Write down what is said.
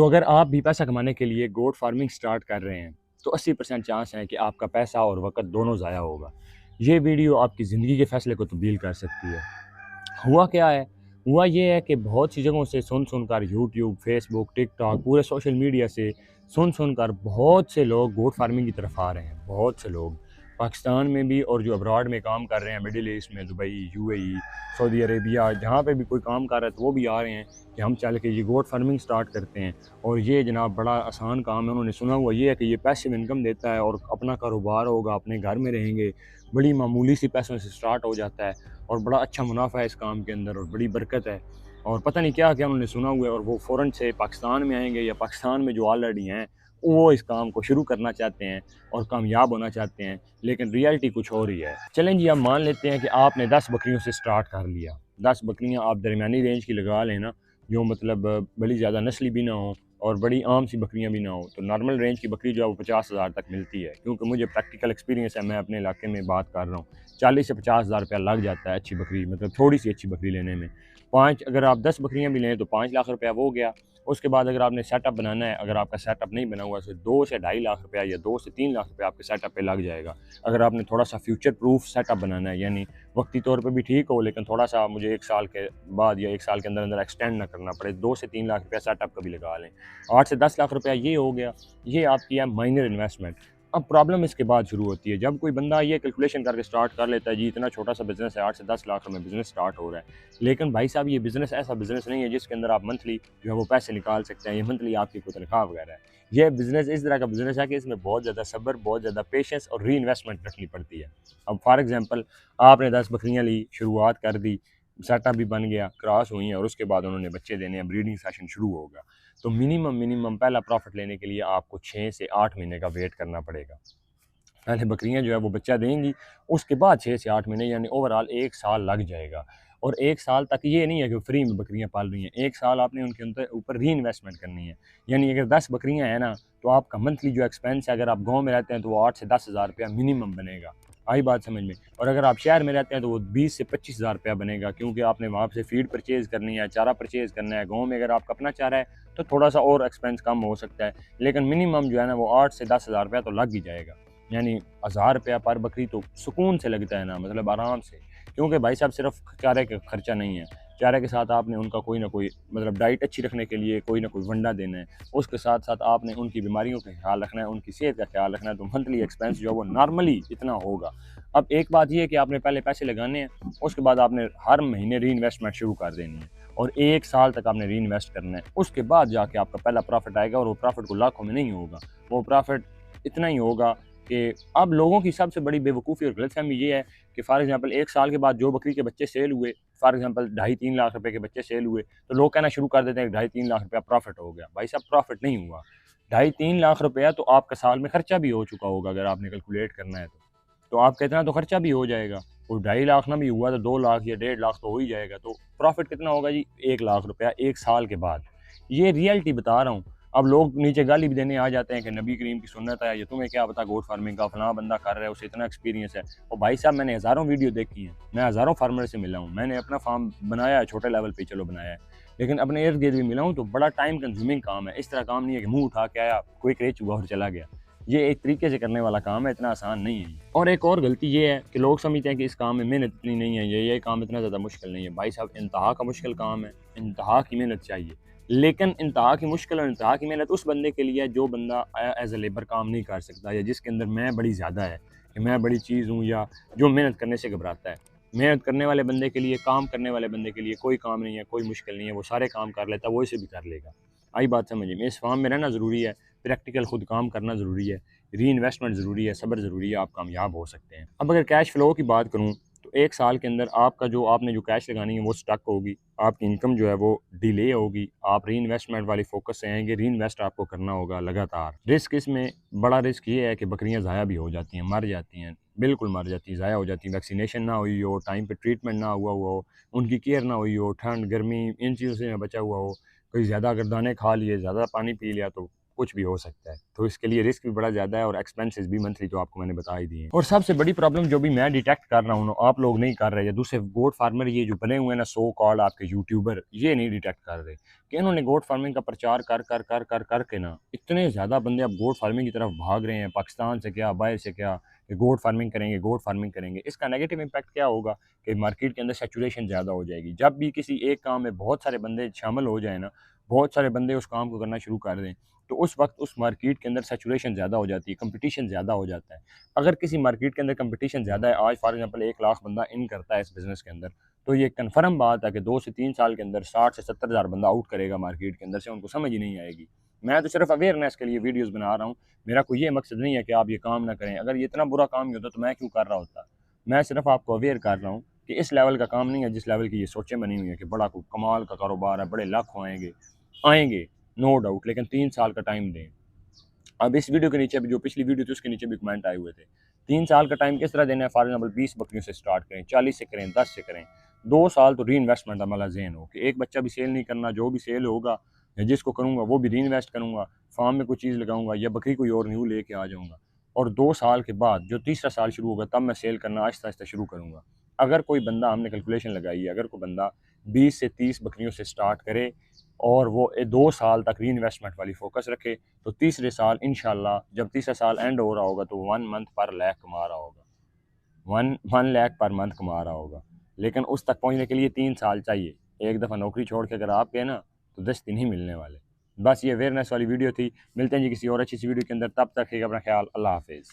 तो अगर आप भी पैसा कमाने के लिए गोट फार्मिंग स्टार्ट कर रहे हैं तो 80% चांस है कि आपका पैसा और वक्त दोनों ज़ाया होगा। ये वीडियो आपकी ज़िंदगी के फ़ैसले को तब्दील कर सकती है। हुआ क्या है? हुआ ये है कि बहुत सी जगहों से सुन कर यूट्यूब, फेसबुक, टिकटॉक, पूरे सोशल मीडिया से सुन कर बहुत से लोग गोट फार्मिंग की तरफ आ रहे हैं। बहुत से लोग पाकिस्तान में भी और जो अब्रॉड में काम कर रहे हैं, मिडिल ईस्ट में, दुबई, यूएई, सऊदी अरेबिया, जहाँ पे भी कोई काम कर रहा है तो वो भी आ रहे हैं कि हम चल के ये गोट फार्मिंग स्टार्ट करते हैं। और ये जनाब बड़ा आसान काम है। उन्होंने सुना हुआ ये है कि ये पैसिव इनकम देता है और अपना कारोबार होगा, अपने घर में रहेंगे, बड़ी मामूली सी पैसों से स्टार्ट हो जाता है और बड़ा अच्छा मुनाफा है इस काम के अंदर और बड़ी बरकत है। और पता नहीं क्या क्या उन्होंने सुना हुआ है और वो फ़ौरन से पाकिस्तान में आएंगे या पाकिस्तान में जो ऑलरेडी हैं वो इस काम को शुरू करना चाहते हैं और कामयाब होना चाहते हैं, लेकिन रियलिटी कुछ और ही है। चलें जी, अब मान लेते हैं कि आपने 10 बकरियों से स्टार्ट कर लिया। 10 बकरियां आप दरमियानी रेंज की लगा लेना, जो मतलब बड़ी ज़्यादा नस्ली भी ना हो और बड़ी आम सी बकरियां भी ना हो। तो नॉर्मल रेंज की बकरी जो है वो 50,000 तक मिलती है, क्योंकि मुझे प्रैक्टिकल एक्सपीरियंस है, मैं अपने इलाके में बात कर रहा हूँ। 40 से 50,000 रुपया लग जाता है अच्छी बकरी, मतलब थोड़ी सी अच्छी बकरी लेने में। पाँच अगर आप 10 बकरियां भी लें तो 5 लाख रुपया वो हो गया। उसके बाद अगर आपने सेटअप बनाना है, अगर आपका सेटअप नहीं बना हुआ तो 2 से ढाई लाख रुपया या 2 से 3 लाख रुपया आपके सेटअप पे लग जाएगा। अगर आपने थोड़ा सा फ्यूचर प्रूफ सेटअप बनाना है, यानी वक्ती तौर पे भी ठीक हो लेकिन थोड़ा सा मुझे 1 साल के बाद या 1 साल के अंदर अंदर एक्सटेंड ना करना पड़े, 2 से 3 लाख रुपया सेटअप का भी लगा लें। 8 से 10 लाख रुपया ये हो गया। ये आपकी है माइनर इन्वेस्टमेंट। अब प्रॉब्लम इसके बाद शुरू होती है, जब कोई बंदा ये कैलकुलेशन करके स्टार्ट कर लेता है, जी इतना छोटा सा बिजनेस है, 8 से 10 लाख में बिजनेस स्टार्ट हो रहा है। लेकिन भाई साहब, ये बिजनेस ऐसा बिजनेस नहीं है जिसके अंदर आप मंथली जो है वो पैसे निकाल सकते हैं, ये मंथली आपकी कोई तनख्वाह वगैरह है। ये बिजनेस इस तरह का बिजनेस है कि इसमें बहुत ज़्यादा सब्र, बहुत ज़्यादा पेशेंस और री इन्वेस्टमेंट रखनी पड़ती है। अब फॉर एग्जांपल, आपने 10 बकरियां ली, शुरुआत कर दी, सेटअप भी बन गया, क्रॉस हुई हैं और उसके बाद उन्होंने बच्चे देने हैं, ब्रीडिंग सेशन शुरू होगा। तो मिनिमम पहला प्रॉफिट लेने के लिए आपको 6 से 8 महीने का वेट करना पड़ेगा। पहले बकरियां जो है वो बच्चा देंगी, उसके बाद 6 से 8 महीने यानी ओवरऑल 1 साल लग जाएगा। और 1 साल तक ये नहीं है कि फ्री में बकरियां पाल रही हैं, 1 साल आपने उनके अंदर ऊपर री इन्वेस्टमेंट करनी है। यानी अगर 10 बकरियां हैं ना, तो आपका मंथली जो एक्सपेंस है, अगर आप गाँव में रहते हैं तो वो 8 से 10,000 रुपया मिनिमम बनेगा। आई बात समझ में? और अगर आप शहर में रहते हैं तो वो 20 से 25,000 रुपया बनेगा, क्योंकि आपने वहाँ से फीड परचेज़ करनी है, चारा परचेज़ करना है। गाँव में अगर आपका अपना चारा है तो थोड़ा सा और एक्सपेंस कम हो सकता है, लेकिन मिनिमम जो है ना वो 8 से 10,000 रुपया तो लग ही जाएगा। यानी 1000 रुपया पर बकरी तो सुकून से लगता है ना, मतलब आराम से। क्योंकि भाई साहब सिर्फ चारे का खर्चा नहीं है, चारे के साथ आपने उनका कोई ना कोई मतलब डाइट अच्छी रखने के लिए कोई ना कोई वंडा देना है, उसके साथ साथ आपने उनकी बीमारियों का ख्याल रखना है, उनकी सेहत का ख्याल रखना है। तो मंथली एक्सपेंस जो है वो नॉर्मली इतना होगा। अब एक बात ये है कि आपने पहले पैसे लगाने हैं, उसके बाद आपने हर महीने री इन्वेस्टमेंट शुरू कर देनी है और 1 साल तक आपने री इन्वेस्ट करना है। उसके बाद जाके आपका पहला प्रॉफिट आएगा और वो प्रॉफिट को लाखों में नहीं होगा, वो प्रॉफिट इतना ही होगा कि अब लोगों की सबसे बड़ी बेवकूफ़ी और गलतफ़हमी ये है कि फॉर एग्ज़ाम्पल 1 साल के बाद जो बकरी के बच्चे सेल हुए, फॉर एग्ज़ाम्पल ढाई 3 लाख रुपए के बच्चे सेल हुए, तो लोग कहना शुरू कर देते हैं कि ढाई 3 लाख रुपया प्रॉफ़िट हो गया। भाई साहब, प्रॉफ़िट नहीं हुआ। ढाई 3 लाख रुपया तो आपका साल में खर्चा भी हो चुका होगा, अगर आपने कैलकुलेट करना है तो। तो आपका इतना तो खर्चा भी हो जाएगा और 2.5 लाख ना भी हुआ तो 2 लाख या 1.5 लाख तो हो ही जाएगा। तो प्रॉफ़िट कितना होगा जी? 1 लाख रुपया 1 साल के बाद। ये रियलिटी बता रहा हूँ। अब लोग नीचे गाली भी देने आ जाते हैं कि नबी करीम की सुन्नत है, ये तुम्हें क्या पता गोट फार्मिंग का, फलां बंदा कर रहा है, उसे इतना एक्सपीरियंस है। और भाई साहब, मैंने हज़ारों वीडियो देखी हैं, मैं हज़ारों फार्मर से मिला हूँ, मैंने अपना फार्म बनाया है, छोटे लेवल पे चलो बनाया है, लेकिन अपने इर्द गिर्द भी मिला हूँ। तो बड़ा टाइम कंज्यूमिंग काम है। इस तरह काम नहीं है कि मुंह उठा के आया, क्विक रिच हुआ और चला गया। ये एक तरीके से करने वाला काम है, इतना आसान नहीं है ये। और एक और गलती ये है कि लोग समझते हैं कि इस काम में मेहनत इतनी नहीं है, ये काम इतना ज़्यादा मुश्किल नहीं है। भाई साहब, इंतहा का मुश्किल काम है, इंतहा की मेहनत चाहिए। लेकिन इंतहा की मुश्किल और इंतहा की मेहनत उस बंदे के लिए है जो बंदा एज ए लेबर काम नहीं कर सकता, या जिसके अंदर मैं बड़ी ज़्यादा है कि मैं बड़ी चीज़ हूँ, या जो मेहनत करने से घबराता है। मेहनत करने वाले बंदे के लिए, काम करने वाले बंदे के लिए कोई काम नहीं है, कोई मुश्किल नहीं है, वो सारे काम कर लेता है, वो इसे भी कर लेगा। आई बात समझिए? में इस फार्म में रहना ज़रूरी है, प्रैक्टिकल खुद काम करना ज़रूरी है, री इन्वेस्टमेंट ज़रूरी है, सब्र ज़रूरी है, आप कामयाब हो सकते हैं। अब अगर कैश फ्लो की बात करूँ तो 1 साल के अंदर आपका जो आपने जो कैश लगानी है वो स्टक होगी, आपकी इनकम जो है वो डिले होगी, आप री इन्वेस्टमेंट वाली फोकस से आएँगे, री इन्वेस्ट आपको करना होगा लगातार। रिस्क इसमें बड़ा रिस्क ये है कि बकरियाँ ज़ाया भी हो जाती हैं, मर जाती हैं, बिल्कुल मर जाती हैं, ज़ाया हो जाती हैं, वैक्सीनेशन ना हुई हो, टाइम पे ट्रीटमेंट ना हुआ हो, उनकी केयर ना हुई हो, ठंड, गर्मी इन चीज़ों से ना बचा हुआ हो, कोई ज़्यादा अगर दाने खा लिए, ज़्यादा पानी पी लिया तो कुछ भी हो सकता है। तो इसके लिए रिस्क भी बड़ा ज़्यादा है और एक्सपेंसेस भी मंथली तो आपको मैंने बता ही दिए हैं। और सबसे बड़ी प्रॉब्लम जो भी मैं डिटेक्ट कर रहा हूँ, आप लोग नहीं कर रहे, या दूसरे गोट फार्मर ये जो बने हुए हैं ना सो कॉल्ड आपके यूट्यूबर, ये नहीं डिटेक्ट कर रहे कि इन्होंने गोट फार्मिंग का प्रचार कर के ना इतने ज़्यादा बंदे अब गोट फार्मिंग की तरफ भाग रहे हैं, पाकिस्तान से क्या, बाहर से क्या, कि गोट फार्मिंग करेंगे, गोट फार्मिंग करेंगे। इसका नेगेटिव इम्पैक्ट क्या होगा कि मार्केट के अंदर सैचुरेशन ज़्यादा हो जाएगी। जब भी किसी एक काम में बहुत सारे बंदे शामिल हो जाए ना, बहुत सारे बंदे उस काम को करना शुरू कर दें, तो उस वक्त उस मार्केट के अंदर सैचुरेशन ज़्यादा हो जाती है, कंपटीशन ज़्यादा हो जाता है। अगर किसी मार्केट के अंदर कंपटीशन ज़्यादा है, आज फॉर एग्जांपल 1 लाख बंदा इन करता है इस बिज़नेस के अंदर, तो ये कन्फर्म बात है कि 2 से 3 साल के अंदर 60 से 70 हज़ार बंदा आउट करेगा मार्केट के अंदर से, उनको समझ ही नहीं आएगी। मैं तो सिर्फ अवेयरनेस के लिए वीडियोज़ बना रहा हूँ। मेरा कोई ये मकसद नहीं है कि आप ये काम ना करें। अगर ये इतना बुरा काम ही होता तो मैं क्यों कर रहा होता? मैं सिर्फ आपको अवेयर कर रहा हूँ कि इस लेवल का काम नहीं है जिस लेवल की ये सोचें बनी हुई हैं कि बड़ा कोई कमाल का कारोबार है, बड़े लाख आएँगे, आएँगे नो डाउट, लेकिन 3 साल का टाइम दें। अब इस वीडियो के नीचे भी जो पिछली वीडियो थी उसके नीचे भी कमेंट आए हुए थे। 3 साल का टाइम किस तरह देना है? फॉर एग्जांपल 20 बकरियों से स्टार्ट करें, 40 से करें, 10 से करें। 2 साल तो री-इन्वेस्टमेंट हमारा ज़हन हो कि एक बच्चा भी सेल नहीं करना, जो भी सेल होगा या जिसको करूँगा वो भी री-इन्वेस्ट करूँगा, फार्म में कोई चीज़ लगाऊँगा या बकरी कोई और न्यू लेके आ जाऊँगा। और 2 साल के बाद जो तीसरा साल शुरू होगा तब मैं सेल करना आहिस्ता-आहिस्ता शुरू करूँगा। अगर कोई बंदा, हमने कैलकुलेशन लगाई है, अगर कोई बंदा 20 से 30 बकरियों से स्टार्ट करे और वो 2 साल तक री-इन्वेस्टमेंट वाली फ़ोकस रखे, तो तीसरे साल इंशाल्लाह जब तीसरा साल एंड हो रहा होगा तो 1 मंथ पर लाख कमा रहा होगा। 1 लाख पर मंथ कमा रहा होगा। लेकिन उस तक पहुँचने के लिए 3 साल चाहिए। एक दफ़ा नौकरी छोड़ के अगर आप गए ना, तो 10 दिन ही मिलने वाले। बस ये अवेयरनेस वाली वीडियो थी। मिलते हैं जी किसी और अच्छी सी वीडियो के अंदर, तब तक रखिएगा अपना ख्याल। अल्लाह हाफ़िज़।